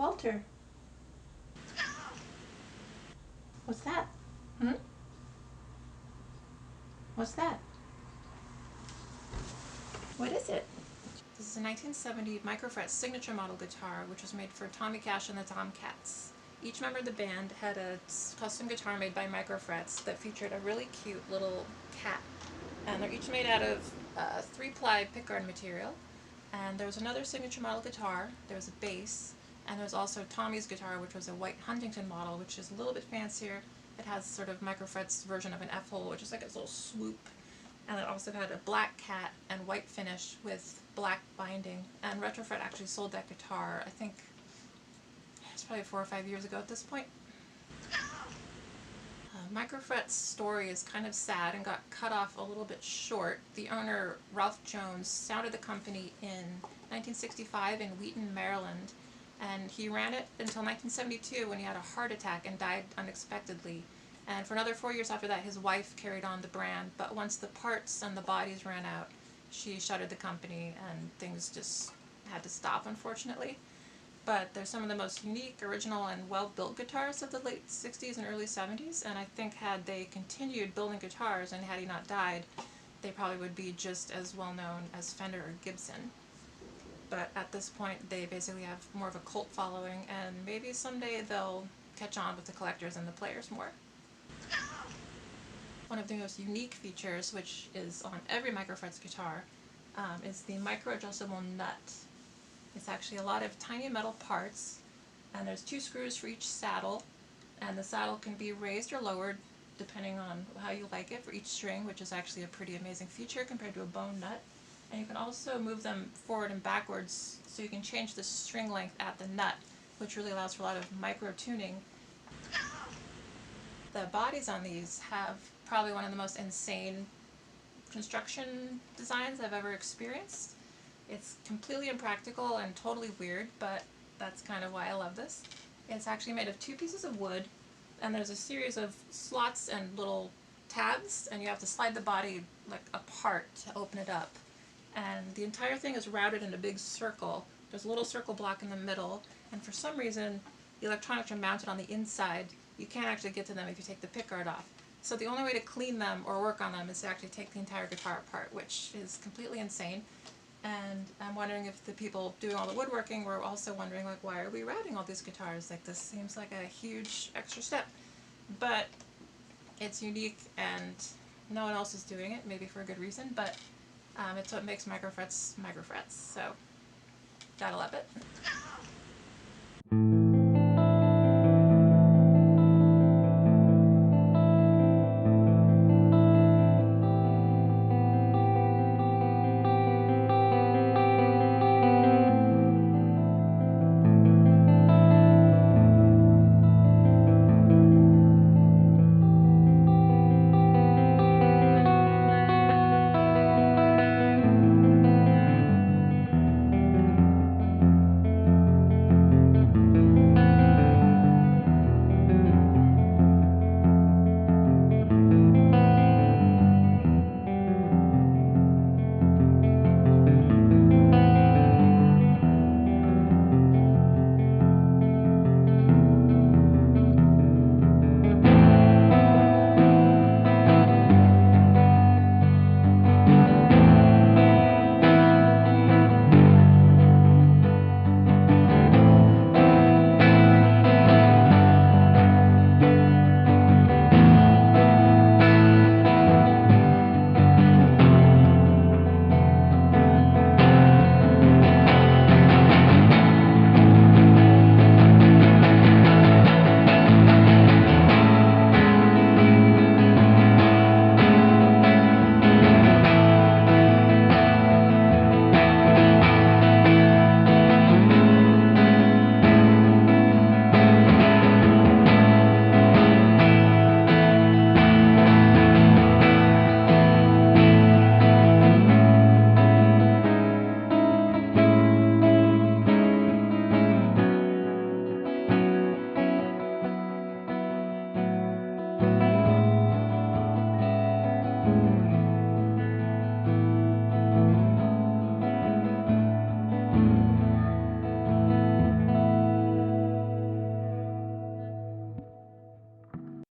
Walter, what's that? Hmm? What's that? What is it? This is a 1970 Microfret signature model guitar, which was made for Tommy Cash and the Tomcats. Each member of the band had a custom guitar made by Microfrets that featured a really cute little cat. And they're each made out of 3-ply pickguard material. And there was another signature model guitar, there was a bass, and there was also Tommy's guitar, which was a white Huntington model, which is a little bit fancier. It has sort of Microfret's version of an F-hole, which is like a little swoop. And it also had a black cat and white finish with black binding. And Retrofret actually sold that guitar, I think it's probably 4 or 5 years ago at this point. Microfret's story is kind of sad and got cut off a little bit short. The owner, Ralph Jones, founded the company in 1965 in Wheaton, Maryland, and he ran it until 1972 when he had a heart attack and died unexpectedly. And for another 4 years after that, his wife carried on the brand, but once the parts and the bodies ran out, she shuttered the company and things just had to stop, unfortunately. But they're some of the most unique, original, and well-built guitars of the late 60s and early 70s, and I think had they continued building guitars and had he not died, they probably would be just as well known as Fender or Gibson. But at this point, they basically have more of a cult following, and maybe someday they'll catch on with the collectors and the players more. One of the most unique features, which is on every Microfret's guitar, is the micro-adjustable nut. It's actually a lot of tiny metal parts, and there's 2 screws for each saddle, and the saddle can be raised or lowered depending on how you like it for each string, which is actually a pretty amazing feature compared to a bone nut. And you can also move them forward and backwards, so you can change the string length at the nut, which really allows for a lot of micro tuning. The bodies on these have probably one of the most insane construction designs I've ever experienced. It's completely impractical and totally weird, but that's kind of why I love this. It's actually made of 2 pieces of wood, and there's a series of slots and little tabs, and you have to slide the body like apart to open it up. And the entire thing is routed in a big circle. There's a little circle block in the middle, and for some reason the electronics are mounted on the inside. You can't actually get to them if you take the pickguard off. So the only way to clean them or work on them is to actually take the entire guitar apart, which is completely insane. And I'm wondering if the people doing all the woodworking were also wondering, like, why are we routing all these guitars? Like, this seems like a huge extra step. But it's unique and no one else is doing it, maybe for a good reason, but it's what makes Microfrets Microfrets, so gotta love it.